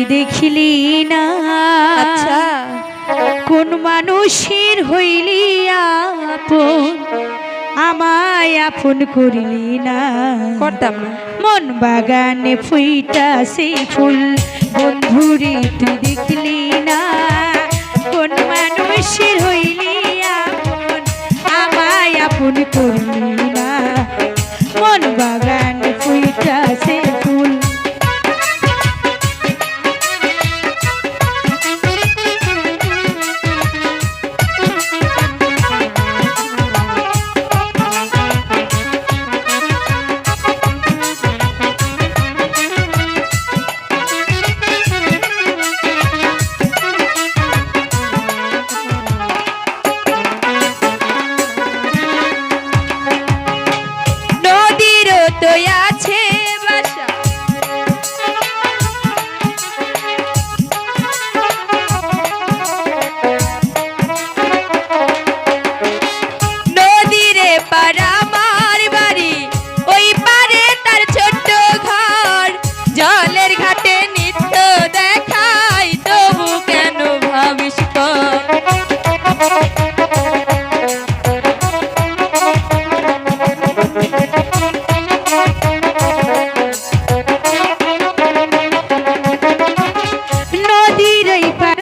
দেখিলি না আচ্ছা কোন মানুষের হইলি আপন আমায় আপন করিলি না করতাম না। মন বাগানে ফুইতাছে ফুল বন্ধুরে তুই দেখলি না কোন মানুষের হইলি আপন আমায় আপন করলি